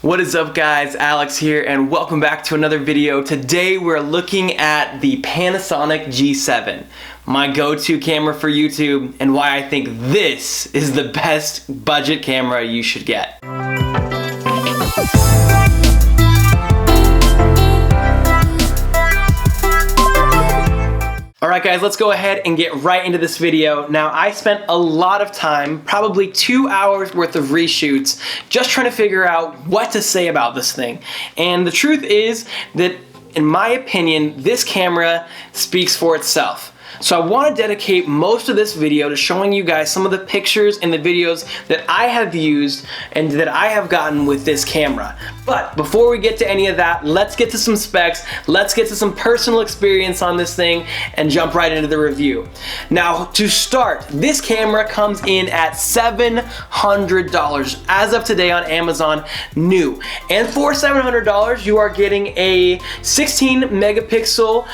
What is up guys, Alex here and welcome back to another video. Today we're looking at the Panasonic G7, my go-to camera for YouTube and why I think this is the best budget camera you should get. Alright guys, let's go ahead and get right into this video. Now I spent a lot of time, probably 2 hours worth of reshoots, just trying to figure out what to say about this thing. And the truth is that, in my opinion, this camera speaks for itself. So I want to dedicate most of this video to showing you guys some of the pictures and the videos that I have used and that I have gotten with this camera. But before we get to any of that, let's get to some specs, let's get to some personal experience on this thing and jump right into the review. Now to start, this camera comes in at $700 as of today on Amazon, new. And for $700 you are getting a 16 megapixel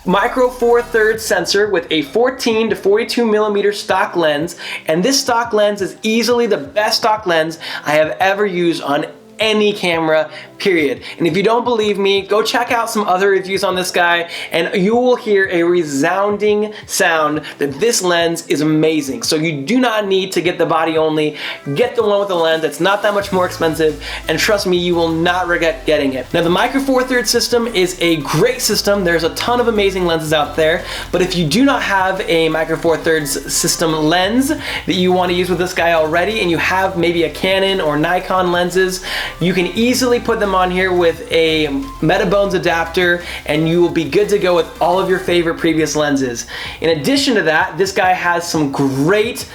micro four thirds sensor with a 14 to 42 millimeter stock lens, and this stock lens is easily the best stock lens I have ever used on any camera, period. And if you don't believe me, go check out some other reviews on this guy and you will hear a resounding sound that this lens is amazing. So you do not need to get the body only, get the one with the lens. It's not that much more expensive, and trust me, you will not regret getting it. Now the micro four thirds system is a great system. There's a ton of amazing lenses out there, but if you do not have a micro four thirds system lens that you want to use with this guy already, and you have maybe a Canon or Nikon lenses, you can easily put them on here with a Metabones adapter and you will be good to go with all of your favorite previous lenses. In addition to that, this guy has some great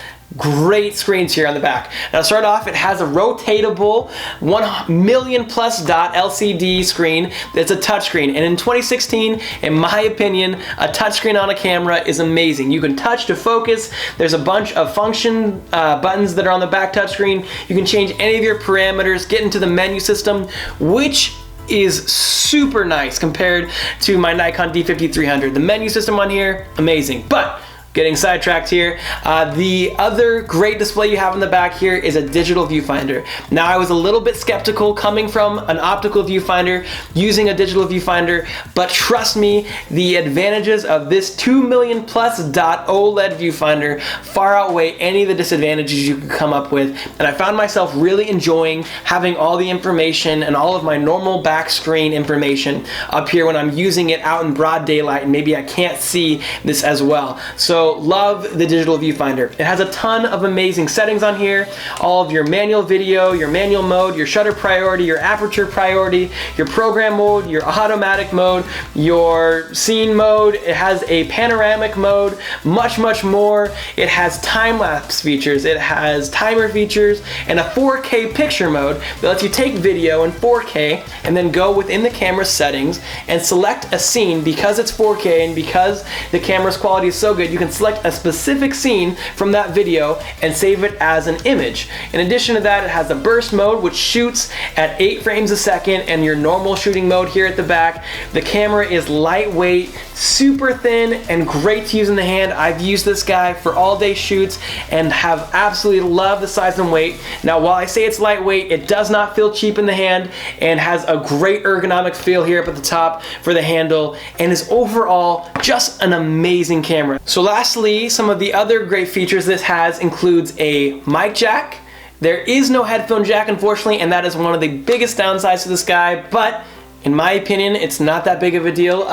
screens here on the back. Now to start off, it has a rotatable 1 million plus dot LCD screen that's a touchscreen, and in 2016, in my opinion, a touchscreen on a camera is amazing. You can touch to focus. There's a bunch of function buttons that are on the back touchscreen. You can change any of your parameters, get into the menu system, which is super nice compared to my Nikon D5300. The menu system on here, amazing. But getting sidetracked here. The other great display you have in the back here is a digital viewfinder. Now I was a little bit skeptical coming from an optical viewfinder using a digital viewfinder, but trust me, the advantages of this 2 million plus dot OLED viewfinder far outweigh any of the disadvantages you could come up with, and I found myself really enjoying having all the information and all of my normal back screen information up here when I'm using it out in broad daylight and maybe I can't see this as well. So love the digital viewfinder. It has a ton of amazing settings on here. All of your manual video, your manual mode, your shutter priority, your aperture priority, your program mode, your automatic mode, your scene mode. It has a panoramic mode, much more. It has time-lapse features. It has timer features and a 4K picture mode that lets you take video in 4K and then go within the camera settings and select a scene. Because it's 4K and because the camera's quality is so good, you can select a specific scene from that video and save it as an image. In addition to that, it has a burst mode which shoots at 8 frames a second and your normal shooting mode here at the back. The camera is lightweight, super thin, and great to use in the hand. I've used this guy for all day shoots and have absolutely loved the size and weight. Now while I say it's lightweight, it does not feel cheap in the hand and has a great ergonomic feel here up at the top for the handle and is overall just an amazing camera. So lastly, some of the other great features this has includes a mic jack. There is no headphone jack, unfortunately, and that is one of the biggest downsides to this guy, but in my opinion, it's not that big of a deal.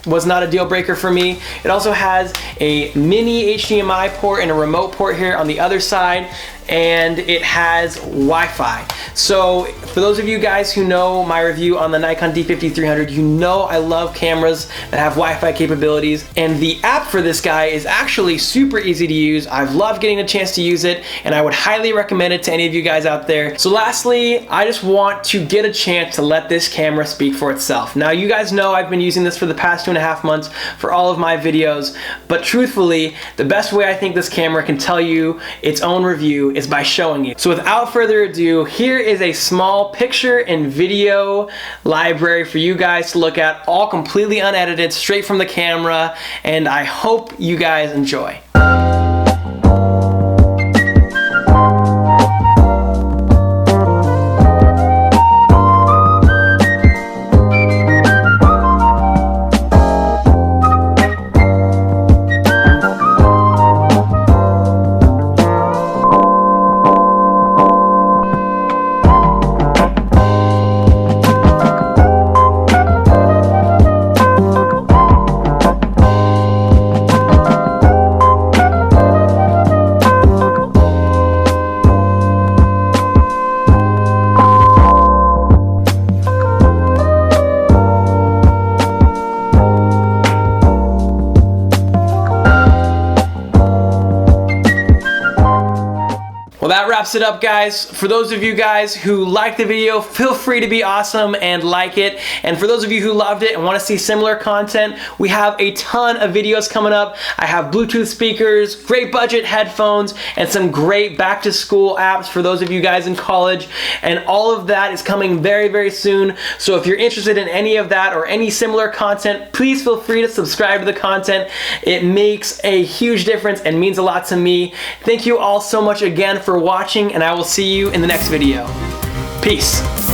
Was not a deal breaker for me. It also has a mini HDMI port and a remote port here on the other side, and it has Wi-Fi. So for those of you guys who know my review on the Nikon D5300, you know I love cameras that have Wi-Fi capabilities, and the app for this guy is actually super easy to use. I've loved getting a chance to use it, and I would highly recommend it to any of you guys out there. So lastly, I just want to get a chance to let this camera speak for itself. Now you guys know I've been using this for the past 2.5 months for all of my videos, but truthfully, the best way I think this camera can tell you its own review is by showing you. So without further ado, here is a small picture and video library for you guys to look at, all completely unedited, straight from the camera, and I hope you guys enjoy. Well, that wraps it up, guys. For those of you guys who liked the video, feel free to be awesome and like it. And for those of you who loved it and want to see similar content, we have a ton of videos coming up. I have Bluetooth speakers, great budget headphones, and some great back to school apps for those of you guys in college. And all of that is coming very, very soon. So if you're interested in any of that or any similar content, please feel free to subscribe to the content. It makes a huge difference and means a lot to me. Thank you all so much again for watching, and I will see you in the next video. Peace.